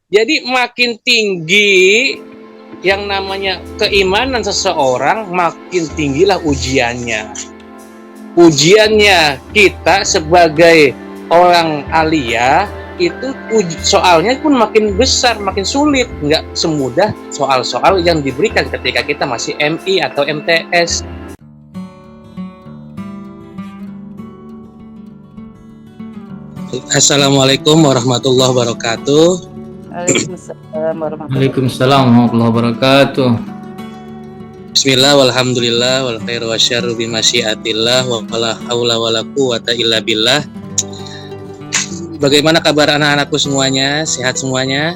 Jadi makin tinggi yang namanya keimanan seseorang, makin tinggilah ujiannya. Ujiannya kita sebagai orang aliyah itu soalnya pun makin besar, makin sulit. Nggak semudah soal-soal yang diberikan ketika kita masih MI atau MTS. Assalamualaikum warahmatullahi wabarakatuh. Waalaikumsalam warahmatullahi wabarakatuh. Bismillah, walhamdulillah, wal khairu wasyarru bimasyiatillah, wa la haula wala quwata illa billah. Bagaimana kabar anak-anakku semuanya? Sehat semuanya?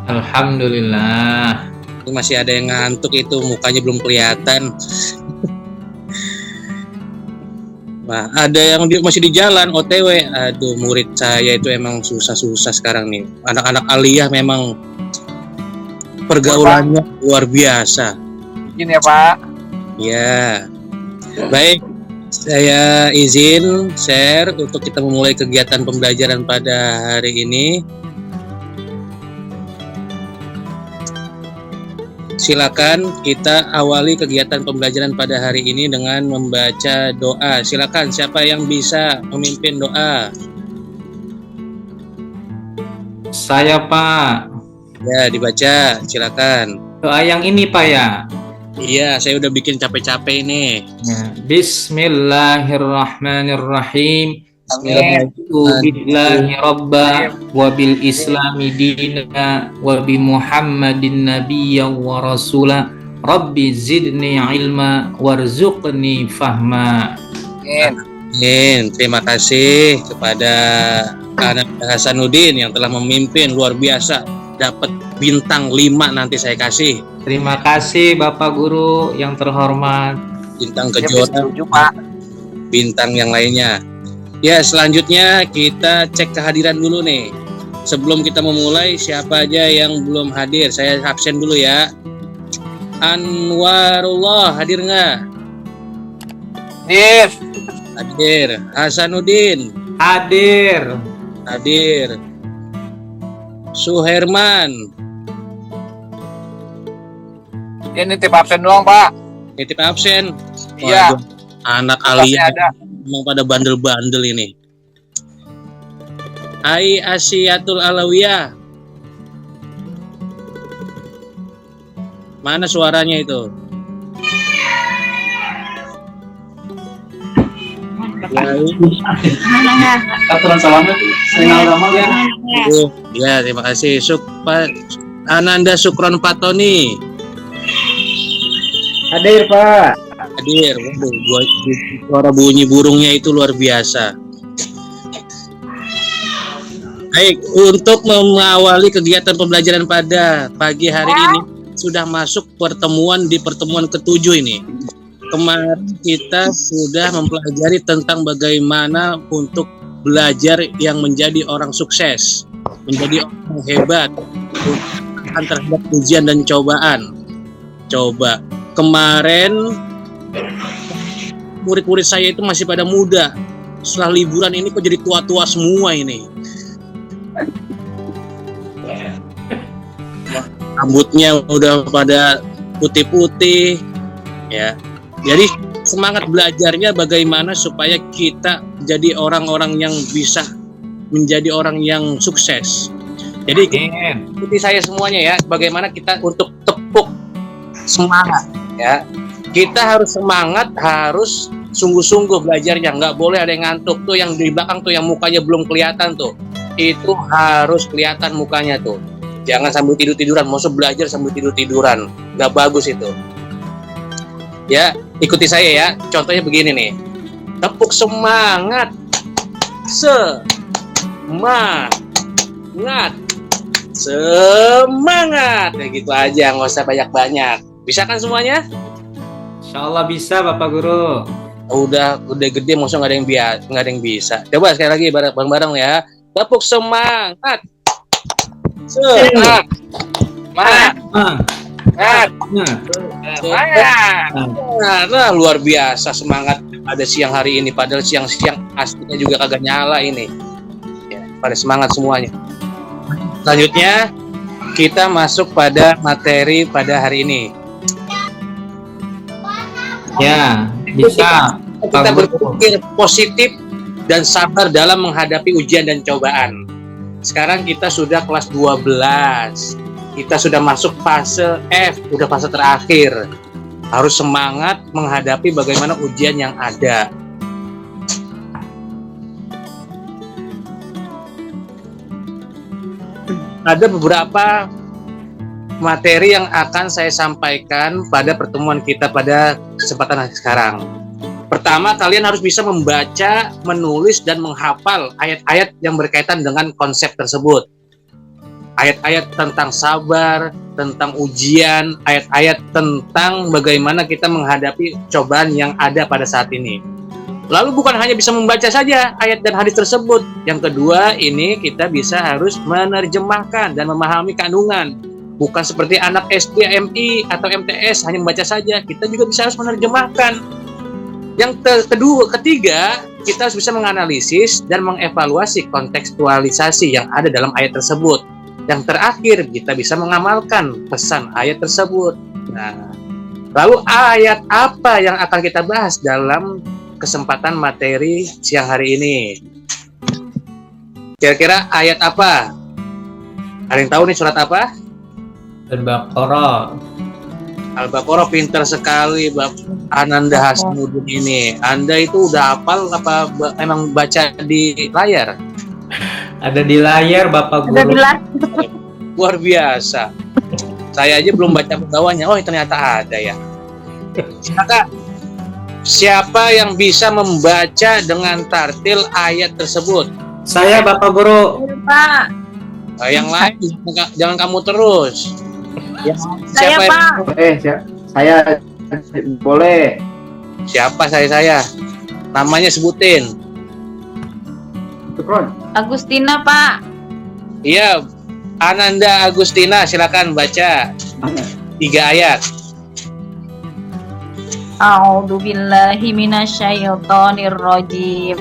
Alhamdulillah. Masih ada yang ngantuk itu, mukanya belum kelihatan. Nah, ada yang masih di jalan OTW. Aduh, murid saya itu emang susah-susah sekarang nih. Anak-anak aliyah memang pergaulannya luar biasa. Izin ya Pak. Ya, baik. Saya izin share untuk kita memulai kegiatan pembelajaran pada hari ini. Silakan kita awali kegiatan pembelajaran pada hari ini dengan membaca doa. Silakan, siapa yang bisa memimpin doa? Saya Pak. Ya, dibaca. Silakan. Doa yang ini Pak ya. Iya, saya udah bikin capek-capek ini. Ya. Bismillahirrahmanirrahim. Billahi rabba wa bil islami dina wa bi muhammadin nabiyya wa rasula rabbi zidni ilma warzuqni fahma. Amin. Terima kasih kepada Anak Hasanuddin yang telah memimpin, luar biasa. Dapat bintang 5 nanti saya kasih. Terima kasih Bapak Guru yang terhormat. Bintang kejuaraan, bintang yang lainnya. Ya, selanjutnya kita cek kehadiran dulu nih. Sebelum kita memulai, siapa aja yang belum hadir? Saya absen dulu ya. Anwarullah, hadir nggak? Hadir. Hadir. Hasanuddin. Hadir. Hadir. Suherman. Dia nitip absen doang Pak. Nitip absen. Iya. Anak aliyah emang pada bandel-bandel ini. Ai Asyatul Alawiyah. Mana suaranya itu? Aturan salaman Senal Ramal ya. Ya, terima kasih. Ananda Sukron Patoni. Hadir Pak. Hadir. Suara bunyi burungnya itu luar biasa. Baik, untuk mengawali kegiatan pembelajaran pada pagi hari ini sudah masuk pertemuan ke-7 ini. Kemarin kita sudah mempelajari tentang bagaimana untuk belajar yang menjadi orang sukses, menjadi orang hebat terhadap ujian dan cobaan. Coba kemarin murid-murid saya itu masih pada muda. Setelah liburan ini kok jadi tua-tua semua ini. Rambutnya udah pada putih-putih ya. Jadi semangat belajarnya bagaimana supaya kita jadi orang-orang yang bisa menjadi orang yang sukses. Jadi ikuti saya semuanya ya, bagaimana kita untuk tepuk semangat ya. Kita harus semangat, harus sungguh-sungguh belajarnya. Nggak boleh ada yang ngantuk tuh, yang di belakang tuh, yang mukanya belum kelihatan tuh. Itu harus kelihatan mukanya tuh. Jangan sambil tidur-tiduran, maksud belajar sambil tidur-tiduran. Nggak bagus itu. Ya, ikuti saya ya. Contohnya begini nih. Tepuk semangat. Semangat. Semangat. Kayak gitu aja, nggak usah banyak-banyak. Bisa kan semuanya? Insyaallah bisa Bapak Guru. Udah gede, maksudnya nggak ada yang bisa. Coba sekali lagi bareng-bareng ya. Tepuk semangat. Semangat. Nah, luar biasa semangat pada siang hari ini. Padahal siang-siang aslinya juga kagak nyala ini. Ya, pada semangat semuanya. Selanjutnya kita masuk pada materi pada hari ini. Ya, bisa. Kita berpikir positif dan sabar dalam menghadapi ujian dan cobaan. Sekarang kita sudah kelas 12. Kita sudah masuk fase F, udah fase terakhir. Harus semangat menghadapi bagaimana ujian yang ada. Ada beberapa materi yang akan saya sampaikan pada pertemuan kita pada kesempatan sekarang. Pertama, kalian harus bisa membaca, menulis, dan menghafal ayat-ayat yang berkaitan dengan konsep tersebut. Ayat-ayat tentang sabar, tentang ujian, ayat-ayat tentang bagaimana kita menghadapi cobaan yang ada pada saat ini. Lalu bukan hanya bisa membaca saja ayat dan hadis tersebut. Yang kedua, ini kita bisa harus menerjemahkan dan memahami kandungan. Bukan seperti anak SD, MI, atau MTS, hanya membaca saja. Kita juga bisa harus menerjemahkan. Yang ketiga, kita harus bisa menganalisis dan mengevaluasi kontekstualisasi yang ada dalam ayat tersebut. Yang terakhir, kita bisa mengamalkan pesan ayat tersebut. Nah, lalu ayat apa yang akan kita bahas dalam kesempatan materi siang hari ini? Kira-kira ayat apa? Ada yang tahu nih surat apa? Al-Baqarah. Al-Baqarah, pintar sekali Ananda Hasmudin ini. Anda itu udah hafal apa emang baca di layar? Ada di layar Bapak Guru. Luar biasa. Saya aja belum baca bawahnya. Oh, ternyata ada ya. Siapa yang bisa membaca dengan tartil ayat tersebut? Saya Bapak Guru. Pak. Yang lain jangan kamu terus. Saya Pak. Saya boleh. Siapa saya? Namanya sebutin. Agustina Pak. Iya, Ananda Agustina, silakan baca 3 ayat. A'udzu billahi minasyaitonir rajim.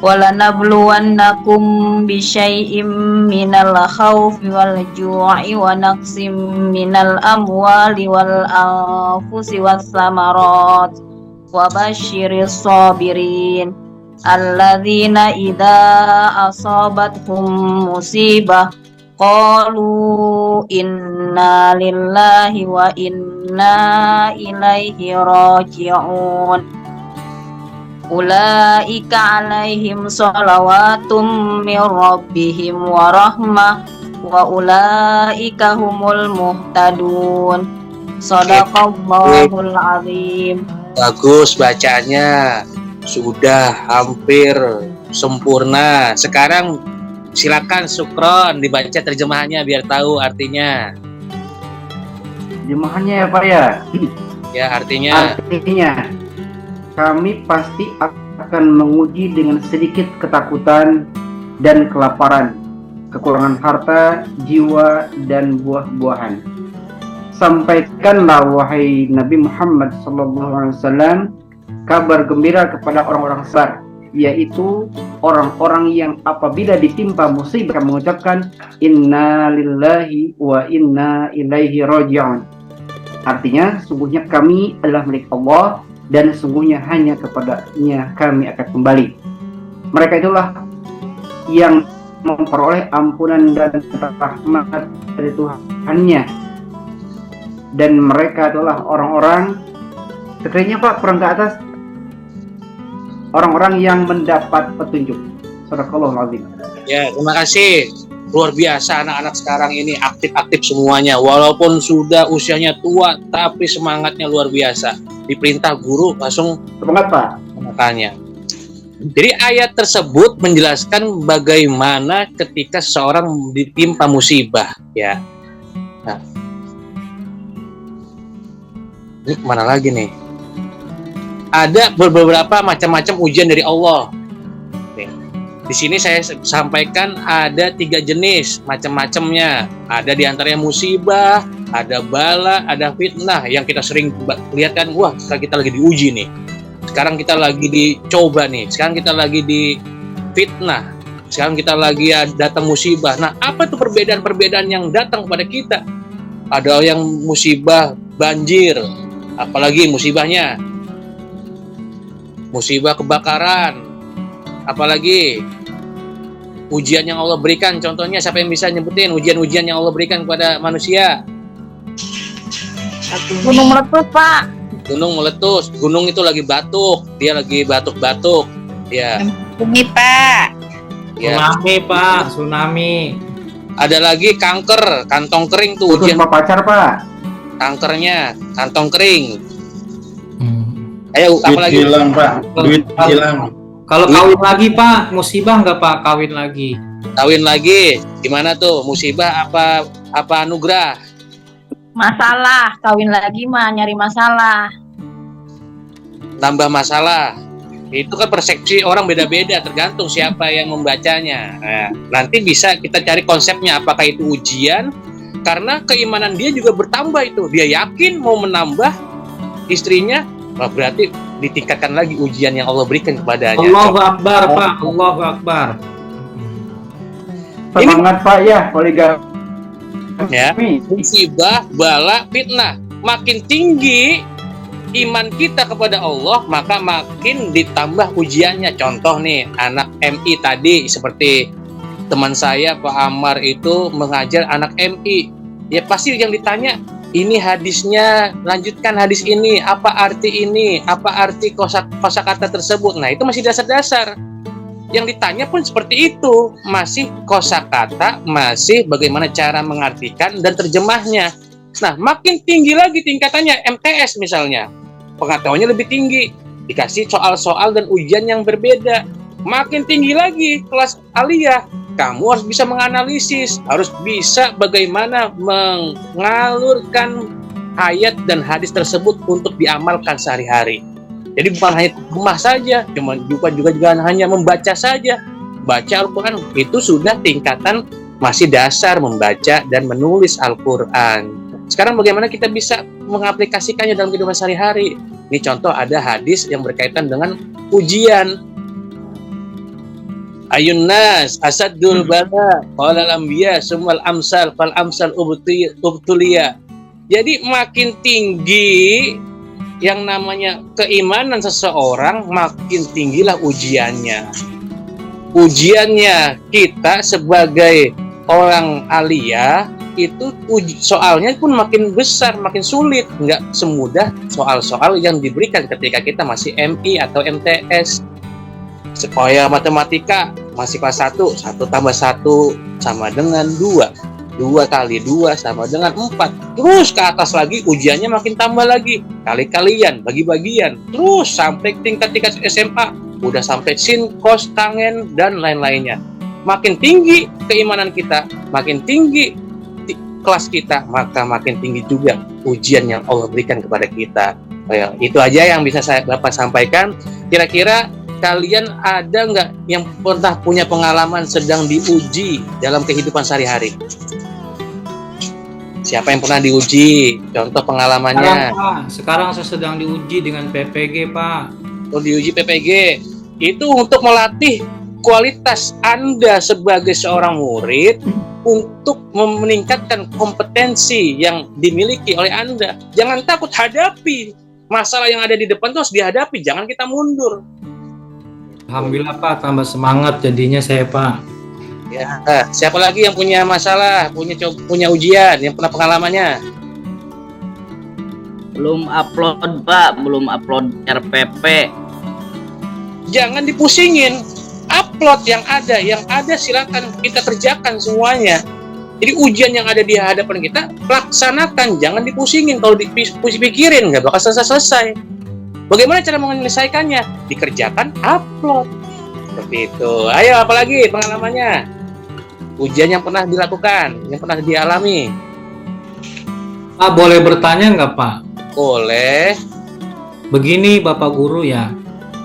Walanabluwannakum bisyai'im minal khaufi wal ju'i wa naqsim minal amwali wal anfusi was samarat wa basyiris sabirin alladzina idza asabathum musibah qalu inna lillahi wa inna ilaihi raji'un. Ulaika alaihim sholawatun min rabbihim wa rahmah wa ulaika humul muhtadun. Shadaqallahul azim. Bagus bacanya. Sudah hampir sempurna. Sekarang silakan Sukron dibaca terjemahannya biar tahu artinya. Terjemahannya ya Pak ya. Ya, artinya kami pasti akan menguji dengan sedikit ketakutan dan kelaparan, kekurangan harta, jiwa, dan buah-buahan. Sampaikanlah wahai Nabi Muhammad SAW kabar gembira kepada orang-orang sabar, yaitu orang-orang yang apabila ditimpa musibah mengucapkan inna lillahi wa inna ilaihi raji'un. Artinya, sungguhnya kami adalah milik Allah dan sungguhnya hanya kepadanya kami akan kembali. Mereka itulah yang memperoleh ampunan dan rahmat dari Tuhannya, dan mereka itulah orang-orang, sekalinya Pak kurang ke atas, orang-orang yang mendapat petunjuk. Shadaqallahul azim. ya, terima kasih. Luar biasa anak-anak sekarang ini aktif-aktif semuanya. Walaupun sudah usianya tua, tapi semangatnya luar biasa. Diperintah guru langsung Semangat Pak. makanya. Jadi ayat tersebut menjelaskan bagaimana ketika seseorang ditimpa musibah, ya. Nah, ini mana lagi nih? Ada beberapa macam-macam ujian dari Allah. Nih, di sini saya sampaikan ada 3 jenis macam-macamnya. Ada diantaranya musibah, ada bala, ada fitnah yang kita sering lihat kan, wah sekarang kita lagi diuji nih. Sekarang kita lagi dicoba nih, sekarang kita lagi di fitnah. Sekarang kita lagi datang musibah. Nah, apa tuh perbedaan-perbedaan yang datang kepada kita? Ada yang musibah banjir, apalagi musibahnya musibah kebakaran, apalagi ujian yang Allah berikan. Contohnya siapa yang bisa nyebutin ujian-ujian yang Allah berikan kepada manusia? Gunung meletus, Pak. Gunung meletus, gunung itu lagi batuk, dia lagi batuk-batuk, ya. Ini, Pak. Ya. Tsunami, Pak, tsunami. Ada lagi kanker, kantong kering tuh Putus ujian sama pacar, Pak. kankernya, kantong kering. Ayo, Duit apalagi? hilang, Pak. Duit hilang. Kalau kawin lagi, Pak, musibah nggak, Pak, kawin lagi? Kawin lagi, gimana tuh? Musibah apa anugerah? Masalah, kawin lagi mah nyari masalah. Tambah masalah. Itu kan persepsi orang beda-beda, tergantung siapa yang membacanya. Nah, nanti bisa kita cari konsepnya, apakah itu ujian, karena keimanan dia juga bertambah itu. Dia yakin mau menambah istrinya, berarti ditingkatkan lagi ujian yang Allah berikan kepadanya. Allahu Akbar, Pak, Allahu Akbar. Semangat, Pak, ya, poligami. Ya, musibah, bala, fitnah. Makin tinggi iman kita kepada Allah, maka makin ditambah ujiannya. Contoh nih, anak MI tadi, seperti teman saya Pak Ammar itu mengajar anak MI. Ya pasti yang ditanya, ini hadisnya, lanjutkan hadis ini, apa arti ini, apa arti kosakata tersebut. Nah, itu masih dasar-dasar. Yang ditanya pun seperti itu, masih kosakata, masih bagaimana cara mengartikan dan terjemahnya. Nah, makin tinggi lagi tingkatannya, MTS misalnya, pengetahuannya lebih tinggi, dikasih soal-soal dan ujian yang berbeda. Makin tinggi lagi kelas aliyah, kamu harus bisa menganalisis, harus bisa bagaimana mengalurkan ayat dan hadis tersebut untuk diamalkan sehari-hari. Jadi bukan hanya rumah saja, bukan juga hanya membaca saja. Baca Al-Quran itu sudah tingkatan masih dasar membaca dan menulis Al-Quran. Sekarang bagaimana kita bisa mengaplikasikannya dalam kehidupan sehari-hari? Ini contoh ada hadis yang berkaitan dengan ujian. Ayun nas asaddul bala qala al-anbiya summal amsal fal amsal ubtuliya. Jadi makin tinggi yang namanya keimanan seseorang, makin tinggilah ujiannya. Ujiannya kita sebagai orang aliyah itu soalnya pun makin besar, makin sulit, nggak semudah soal-soal yang diberikan ketika kita masih MI atau MTS. Supaya matematika masih kelas 1, 1 tambah 1 sama dengan 2, 2 kali 2 sama dengan 4. Terus ke atas lagi ujiannya makin tambah lagi, kali-kalian, bagi-bagian, terus sampai tingkat SMA, udah sampai sin, kos, tangen, dan lain-lainnya. Makin tinggi keimanan kita, makin tinggi kelas kita, maka makin tinggi juga ujian yang Allah berikan kepada kita. Itu aja yang bisa Bapak sampaikan. Kira-kira kalian ada nggak yang pernah punya pengalaman sedang diuji dalam kehidupan sehari-hari? Siapa yang pernah diuji? Contoh pengalamannya. Sekarang saya sedang diuji dengan PPG, Pak. Kalau diuji PPG, itu untuk melatih kualitas Anda sebagai seorang murid untuk meningkatkan kompetensi yang dimiliki oleh Anda. Jangan takut, hadapi masalah yang ada di depan, terus dihadapi, jangan kita mundur. Alhamdulillah, Pak, tambah semangat jadinya saya, Pak. Ya, siapa lagi yang punya masalah, punya ujian, yang pernah pengalamannya? Belum upload, Pak, belum upload RPP. Jangan dipusingin, upload yang ada silakan kita kerjakan semuanya. Jadi ujian yang ada di hadapan kita, laksanakan, jangan dipusingin. Kalau dipikirin, nggak bakal selesai. Bagaimana cara menyelesaikannya? Dikerjakan, upload. Seperti itu. Ayo, apalagi pengalamannya? Ujian yang pernah dilakukan, yang pernah dialami. Pak, boleh bertanya nggak, Pak? Boleh. Begini, Bapak Guru ya.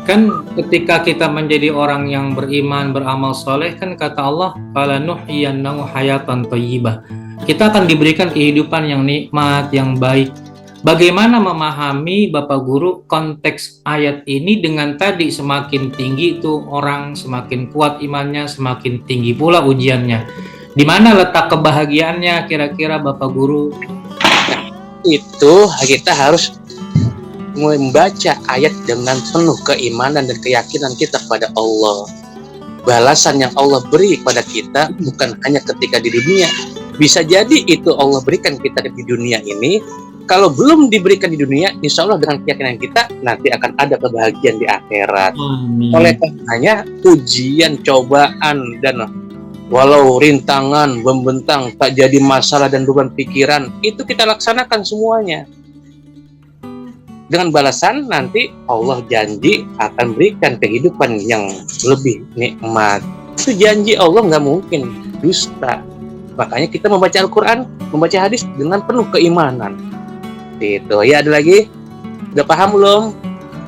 Kan ketika kita menjadi orang yang beriman, beramal soleh, kan kata Allah, "Falanuhyiyannahu hayatan thayyibah." Kita akan diberikan kehidupan yang nikmat, yang baik. Bagaimana memahami Bapak Guru konteks ayat ini dengan tadi semakin tinggi itu orang semakin kuat imannya, semakin tinggi pula ujiannya. Di mana letak kebahagiaannya kira-kira Bapak Guru? Itu kita harus membaca ayat dengan penuh keimanan dan keyakinan kita kepada Allah. Balasan yang Allah beri kepada kita bukan hanya ketika di dunia. Bisa jadi itu Allah berikan kita di dunia ini. Kalau belum diberikan di dunia, insya Allah dengan keyakinan kita nanti akan ada kebahagiaan di akhirat. Oleh karenanya ujian, cobaan, dan walau rintangan, membentang, tak jadi masalah dan beban pikiran, itu kita laksanakan semuanya. Dengan balasan nanti Allah janji akan berikan kehidupan yang lebih nikmat. Itu janji Allah, nggak mungkin dusta. Makanya kita membaca Al-Quran, membaca hadis dengan penuh keimanan. Itu ya, ada lagi? Udah paham belum,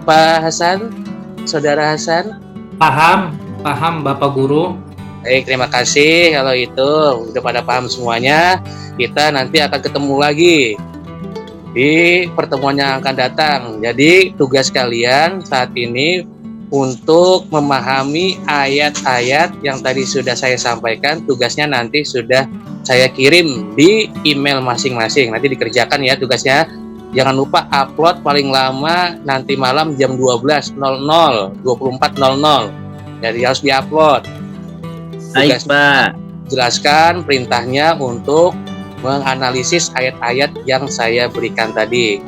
Pak Hasan, Saudara Hasan? Paham Bapak Guru. Baik, terima kasih. Kalau itu udah pada paham semuanya, kita nanti akan ketemu lagi di pertemuan yang akan datang. Jadi tugas kalian saat ini untuk memahami ayat-ayat yang tadi sudah saya sampaikan. Tugasnya nanti sudah saya kirim di email masing-masing. Nanti dikerjakan ya tugasnya. Jangan lupa upload paling lama nanti malam jam 12.00, 24.00. Jadi harus diupload. Baik, Pak. Jelaskan perintahnya untuk menganalisis ayat-ayat yang saya berikan tadi.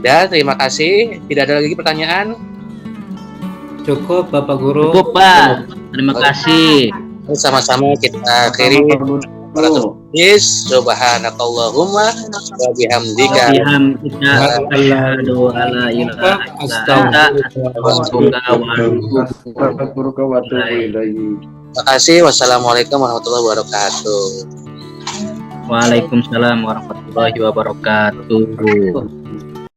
Dan terima kasih. Tidak ada lagi pertanyaan? Cukup Bapak Guru. Cukup, Pak. Terima kasih. Sama-sama kita kirim. Subhanakallahumma wa bihamdika Asyhadu an la ilaha illa anta Astagfirullah wa atubu ilaihi. Terima kasih. Wassalamualaikum warahmatullahi wabarakatuh. Waalaikumsalam warahmatullahi wabarakatuh.